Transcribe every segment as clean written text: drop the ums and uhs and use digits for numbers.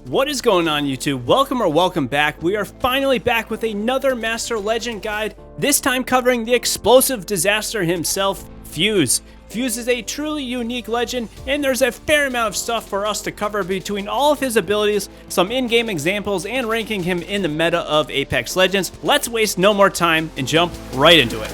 What is going on, YouTube? Welcome back. We are finally back with another Master Legend guide, this time covering the explosive disaster himself, Fuse. Fuse is a truly unique legend, and there's a fair amount of stuff for us to cover between all of his abilities, some in-game examples, and ranking him in the meta of Apex Legends. Let's waste no more time and jump right into it.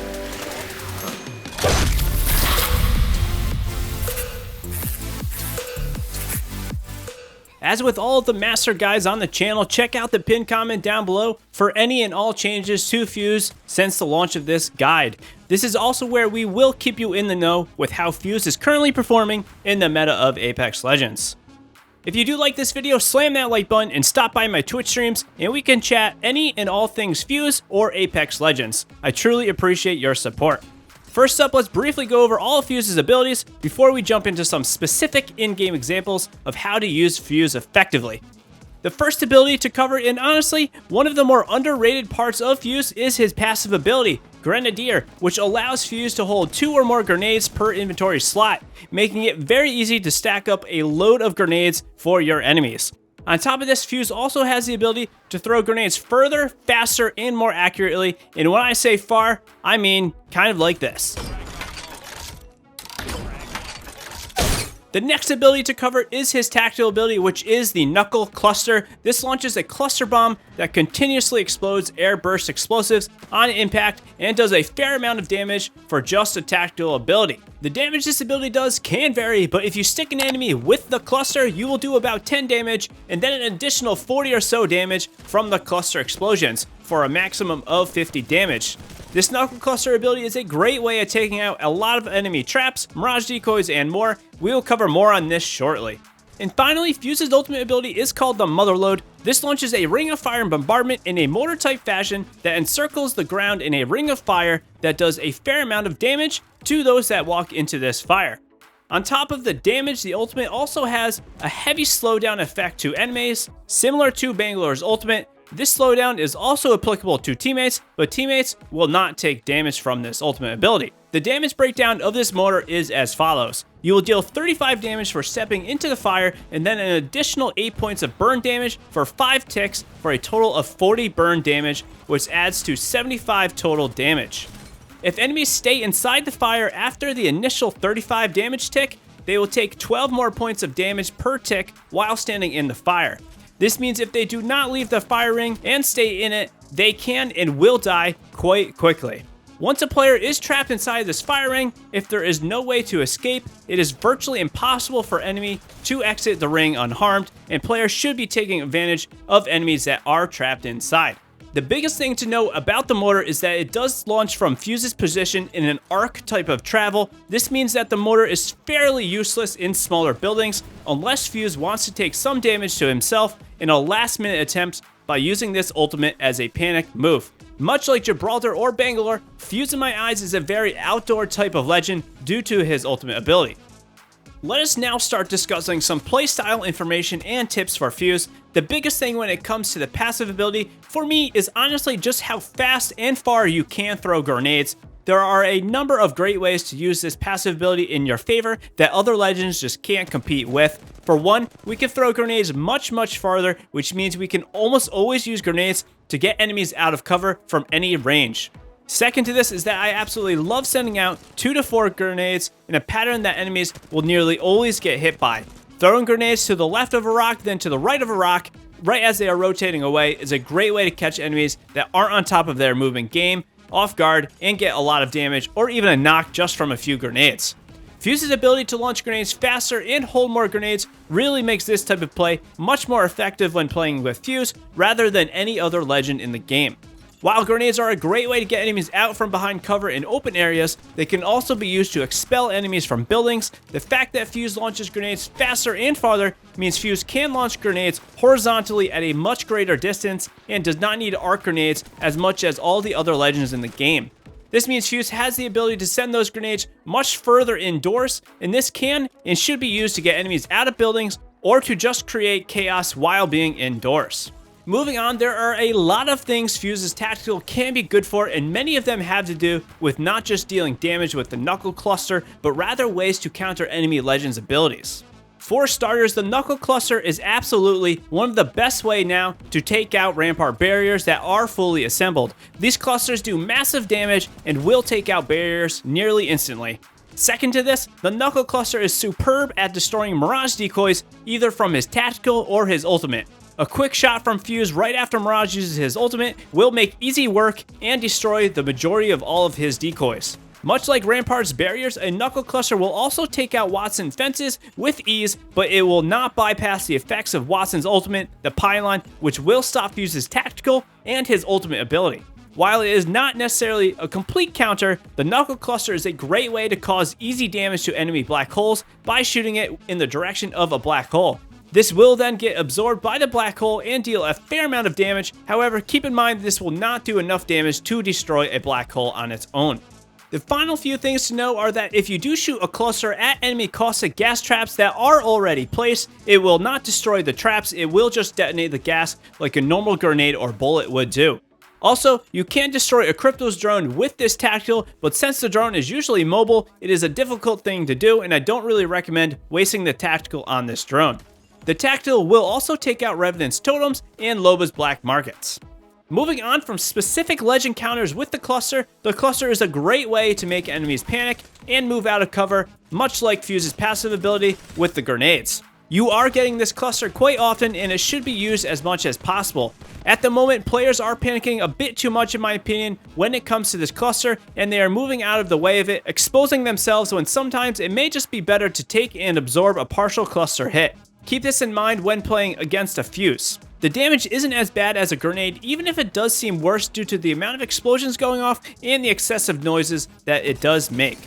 As with all of the Master guides on the channel, check out the pinned comment down below for any and all changes to Fuse since the launch of this guide. This is also where we will keep you in the know with how Fuse is currently performing in the meta of Apex Legends. If you do like this video, slam that like button and stop by my Twitch streams and we can chat any and all things Fuse or Apex Legends. I truly appreciate your support. First up, let's briefly go over all of Fuse's abilities before we jump into some specific in-game examples of how to use Fuse effectively. The first ability to cover, and honestly, one of the more underrated parts of Fuse, is his passive ability, Grenadier, which allows Fuse to hold 2 or more grenades per inventory slot, making it very easy to stack up a load of grenades for your enemies. On top of this, Fuse also has the ability to throw grenades further, faster, and more accurately, and when I say far, I mean kind of like this. The next ability to cover is his tactical ability, which is the Knuckle Cluster. This launches a cluster bomb that continuously explodes air burst explosives on impact and does a fair amount of damage for just a tactical ability. The damage this ability does can vary, but if you stick an enemy with the cluster, you will do about 10 damage and then an additional 40 or so damage from the cluster explosions for a maximum of 50 damage. This Knuckle Cluster ability is a great way of taking out a lot of enemy traps, mirage decoys, and more. We will cover more on this shortly. And finally, Fuse's ultimate ability is called the Motherload. This launches a ring of fire and bombardment in a mortar type fashion that encircles the ground in a ring of fire that does a fair amount of damage to those that walk into this fire. On top of the damage, the ultimate also has a heavy slowdown effect to enemies, similar to Bangalore's ultimate. This slowdown is also applicable to teammates, but teammates will not take damage from this ultimate ability. The damage breakdown of this mortar is as follows. You will deal 35 damage for stepping into the fire, and then an additional 8 points of burn damage for 5 ticks for a total of 40 burn damage, which adds to 75 total damage. If enemies stay inside the fire after the initial 35 damage tick, they will take 12 more points of damage per tick while standing in the fire. This means if they do not leave the fire ring and stay in it, they can and will die quite quickly. Once a player is trapped inside this fire ring, if there is no way to escape, it is virtually impossible for enemy to exit the ring unharmed, and players should be taking advantage of enemies that are trapped inside. The biggest thing to know about the mortar is that it does launch from Fuse's position in an arc type of travel. This means that the mortar is fairly useless in smaller buildings unless Fuse wants to take some damage to himself in a last minute attempt by using this ultimate as a panic move. Much like Gibraltar or Bangalore, Fuse in my eyes is a very outdoor type of legend due to his ultimate ability. Let us now start discussing some playstyle information and tips for Fuse. The biggest thing when it comes to the passive ability for me is honestly just how fast and far you can throw grenades. There are a number of great ways to use this passive ability in your favor that other legends just can't compete with. For one, we can throw grenades much farther, which means we can almost always use grenades to get enemies out of cover from any range. Second to this is that I absolutely love sending out 2 to 4 grenades in a pattern that enemies will nearly always get hit by. Throwing grenades to the left of a rock, then to the right of a rock, right as they are rotating away, is a great way to catch enemies that aren't on top of their moving game, off guard, and get a lot of damage or even a knock just from a few grenades. Fuse's ability to launch grenades faster and hold more grenades really makes this type of play much more effective when playing with Fuse rather than any other legend in the game. While grenades are a great way to get enemies out from behind cover in open areas, they can also be used to expel enemies from buildings. The fact that Fuse launches grenades faster and farther means Fuse can launch grenades horizontally at a much greater distance and does not need arc grenades as much as all the other legends in the game. This means Fuse has the ability to send those grenades much further indoors, and this can and should be used to get enemies out of buildings or to just create chaos while being indoors. Moving on, there are a lot of things Fuse's tactical can be good for, and many of them have to do with not just dealing damage with the Knuckle Cluster, but rather ways to counter enemy legends' abilities. For starters, the Knuckle Cluster is absolutely one of the best way now to take out Rampart barriers that are fully assembled. These clusters do massive damage and will take out barriers nearly instantly. Second to this, the Knuckle Cluster is superb at destroying Mirage decoys either from his tactical or his ultimate. A quick shot from Fuse right after Mirage uses his ultimate will make easy work and destroy the majority of all of his decoys. Much like Rampart's barriers, a Knuckle Cluster will also take out Watson fences with ease, but it will not bypass the effects of Watson's ultimate, the Pylon, which will stop Fuse's tactical and his ultimate ability. While it is not necessarily a complete counter, the Knuckle Cluster is a great way to cause easy damage to enemy black holes by shooting it in the direction of a black hole. This will then get absorbed by the black hole and deal a fair amount of damage. However, keep in mind this will not do enough damage to destroy a black hole on its own. The final few things to know are that if you do shoot a cluster at enemy caustic gas traps that are already placed, it will not destroy the traps, it will just detonate the gas like a normal grenade or bullet would do. Also, you can destroy a Crypto's drone with this tactical, but since the drone is usually mobile, it is a difficult thing to do and I don't really recommend wasting the tactical on this drone. The tactical will also take out Revenant's totems and Loba's black markets. Moving on from specific legend counters with the cluster is a great way to make enemies panic and move out of cover, much like Fuse's passive ability with the grenades. You are getting this cluster quite often and it should be used as much as possible. At the moment, players are panicking a bit too much in my opinion when it comes to this cluster and they are moving out of the way of it, exposing themselves when sometimes it may just be better to take and absorb a partial cluster hit. Keep this in mind when playing against a Fuse. The damage isn't as bad as a grenade, even if it does seem worse due to the amount of explosions going off and the excessive noises that it does make.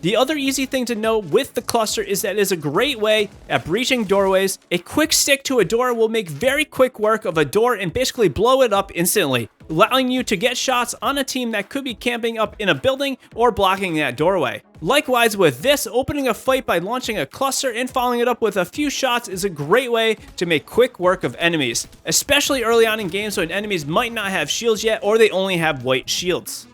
The other easy thing to know with the cluster is that it is a great way at breaching doorways. A quick stick to a door will make very quick work of a door and basically blow it up instantly, allowing you to get shots on a team that could be camping up in a building or blocking that doorway. Likewise with this, opening a fight by launching a cluster and following it up with a few shots is a great way to make quick work of enemies, especially early on in games when enemies might not have shields yet or they only have white shields.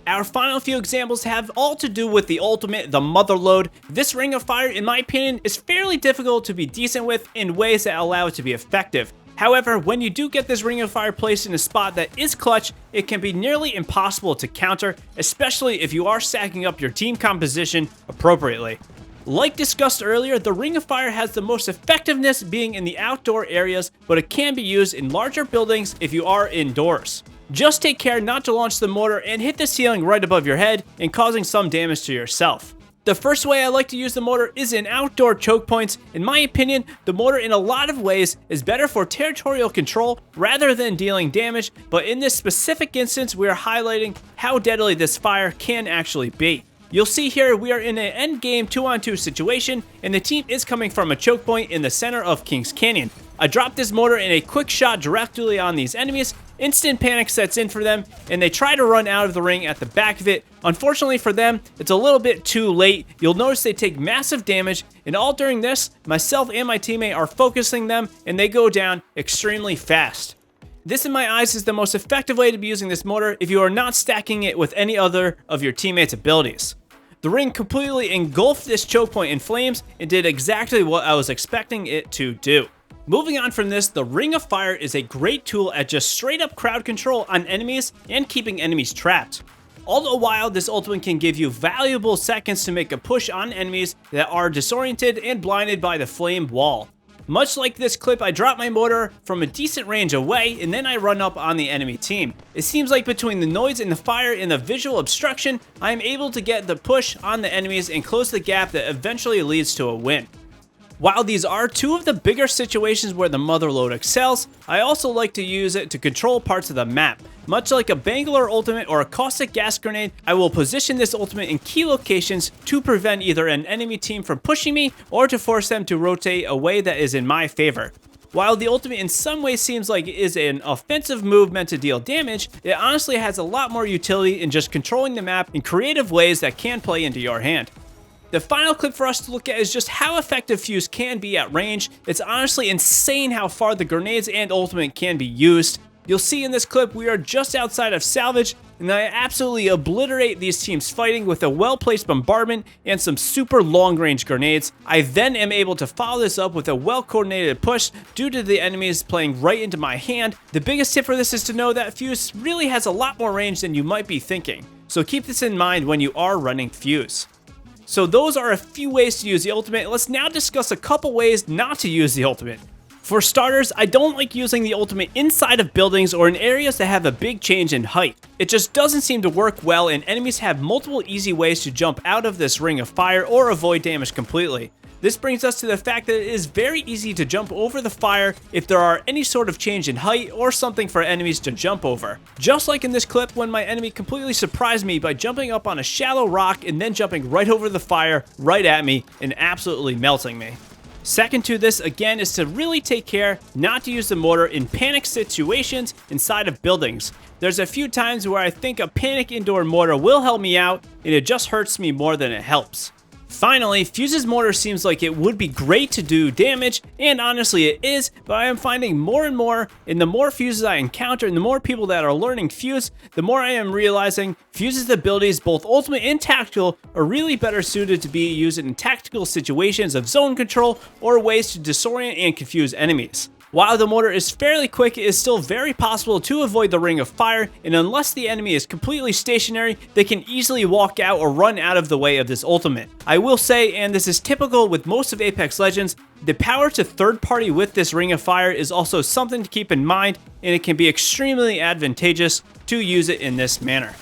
Our final few examples have all to do with the ultimate, the Motherload. This Ring of Fire, in my opinion, is fairly difficult to be decent with in ways that allow it to be effective. However, when you do get this Ring of Fire placed in a spot that is clutch, it can be nearly impossible to counter, especially if you are stacking up your team composition appropriately. Like discussed earlier, the Ring of Fire has the most effectiveness being in the outdoor areas, but it can be used in larger buildings if you are indoors. Just take care not to launch the mortar and hit the ceiling right above your head and causing some damage to yourself. The first way I like to use the mortar is in outdoor choke points. In my opinion, the mortar in a lot of ways is better for territorial control rather than dealing damage, but in this specific instance, we are highlighting how deadly this fire can actually be. You'll see here we are in an end game 2-on-2 situation and the team is coming from a choke point in the center of Kings Canyon. I dropped this mortar in a quick shot directly on these enemies. Instant panic sets in for them and they try to run out of the ring at the back of it. Unfortunately for them, it's a little bit too late. You'll notice they take massive damage and all during this, myself and my teammate are focusing them and they go down extremely fast. This in my eyes is the most effective way to be using this mortar if you are not stacking it with any other of your teammates' abilities. The ring completely engulfed this choke point in flames and did exactly what I was expecting it to do. Moving on from this, the Ring of Fire is a great tool at just straight up crowd control on enemies and keeping enemies trapped. All the while, this ultimate can give you valuable seconds to make a push on enemies that are disoriented and blinded by the flame wall. Much like this clip, I drop my mortar from a decent range away and then I run up on the enemy team. It seems like between the noise and the fire and the visual obstruction, I am able to get the push on the enemies and close the gap that eventually leads to a win. While these are two of the bigger situations where the Motherload excels, I also like to use it to control parts of the map. Much like a Bangalore ultimate or a caustic gas grenade, I will position this ultimate in key locations to prevent either an enemy team from pushing me or to force them to rotate a way that is in my favor. While the ultimate in some ways seems like it is an offensive move meant to deal damage, it honestly has a lot more utility in just controlling the map in creative ways that can play into your hand. The final clip for us to look at is just how effective Fuse can be at range. It's honestly insane how far the grenades and ultimate can be used. You'll see in this clip we are just outside of salvage, and I absolutely obliterate these teams fighting with a well-placed bombardment and some super long-range grenades. I then am able to follow this up with a well-coordinated push due to the enemies playing right into my hand. The biggest tip for this is to know that Fuse really has a lot more range than you might be thinking, so keep this in mind when you are running Fuse. So those are a few ways to use the ultimate. Let's now discuss a couple ways not to use the ultimate. For starters, I don't like using the ultimate inside of buildings or in areas that have a big change in height. It just doesn't seem to work well, and enemies have multiple easy ways to jump out of this ring of fire or avoid damage completely. This brings us to the fact that it is very easy to jump over the fire if there are any sort of change in height or something for enemies to jump over. Just like in this clip when my enemy completely surprised me by jumping up on a shallow rock and then jumping right over the fire right at me and absolutely melting me. Second to this, again, is to really take care not to use the mortar in panic situations inside of buildings. There's a few times where I think a panic indoor mortar will help me out, and it just hurts me more than it helps. Finally, Fuse's mortar seems like it would be great to do damage, and honestly it is, but I am finding more and more, and the more Fuses I encounter and the more people that are learning Fuse, the more I am realizing Fuse's abilities, both ultimate and tactical, are really better suited to be used in tactical situations of zone control or ways to disorient and confuse enemies. While the mortar is fairly quick, it is still very possible to avoid the ring of fire, and unless the enemy is completely stationary, they can easily walk out or run out of the way of this ultimate. I will say, and this is typical with most of Apex Legends, the power to third party with this ring of fire is also something to keep in mind, and it can be extremely advantageous to use it in this manner.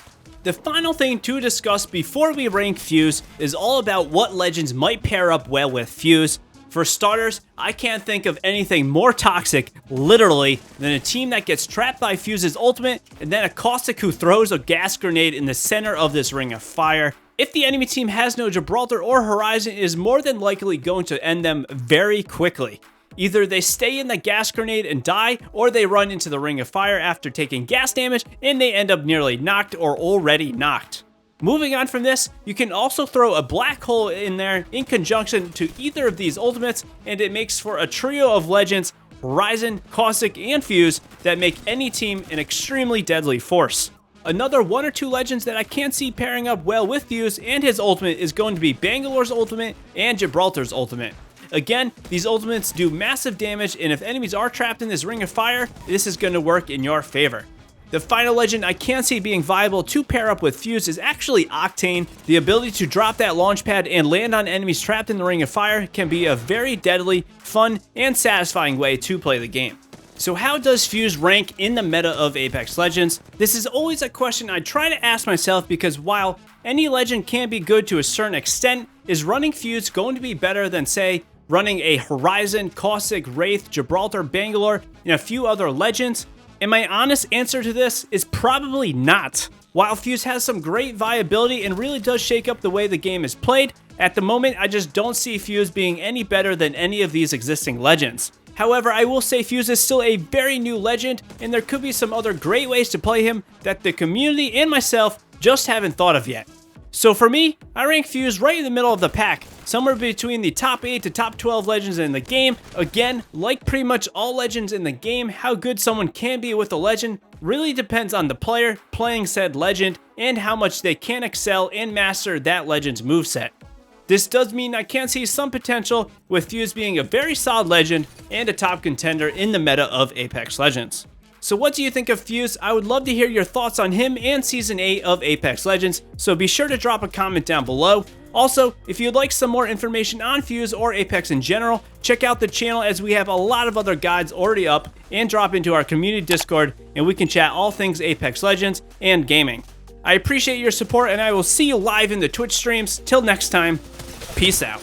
The final thing to discuss before we rank Fuse is all about what legends might pair up well with Fuse. For starters, I can't think of anything more toxic, literally, than a team that gets trapped by Fuse's ultimate and then a Caustic who throws a gas grenade in the center of this ring of fire. If the enemy team has no Gibraltar or Horizon, it is more than likely going to end them very quickly. Either they stay in the gas grenade and die, or they run into the ring of fire after taking gas damage and they end up nearly knocked or already knocked. Moving on from this, you can also throw a black hole in there in conjunction to either of these ultimates, and it makes for a trio of legends, Horizon, Caustic, and Fuse, that make any team an extremely deadly force. Another one or two legends that I can't see pairing up well with Fuse and his ultimate is going to be Bangalore's ultimate and Gibraltar's ultimate. Again, these ultimates do massive damage, and if enemies are trapped in this ring of fire, this is going to work in your favor. The final legend I can't see being viable to pair up with Fuse is actually Octane. The ability to drop that launch pad and land on enemies trapped in the ring of fire can be a very deadly, fun, and satisfying way to play the game. So how does Fuse rank in the meta of Apex Legends? This is always a question I try to ask myself, because while any legend can be good to a certain extent, is running Fuse going to be better than, say, running a Horizon, Caustic, Wraith, Gibraltar, Bangalore, and a few other legends? And my honest answer to this is probably not. While Fuse has some great viability and really does shake up the way the game is played, at the moment I just don't see Fuse being any better than any of these existing legends. However, I will say Fuse is still a very new legend, and there could be some other great ways to play him that the community and myself just haven't thought of yet. So for me, I rank Fuse right in the middle of the pack, somewhere between the top 8 to top 12 legends in the game. Again, like pretty much all legends in the game, how good someone can be with a legend really depends on the player playing said legend and how much they can excel and master that legend's moveset. This does mean I can see some potential with Fuse being a very solid legend and a top contender in the meta of Apex Legends. So what do you think of Fuse? I would love to hear your thoughts on him and Season 8 of Apex Legends, so be sure to drop a comment down below. Also, if you'd like some more information on Fuse or Apex in general, check out the channel, as we have a lot of other guides already up, and drop into our community Discord and we can chat all things Apex Legends and gaming. I appreciate your support, and I will see you live in the Twitch streams. Till next time, peace out.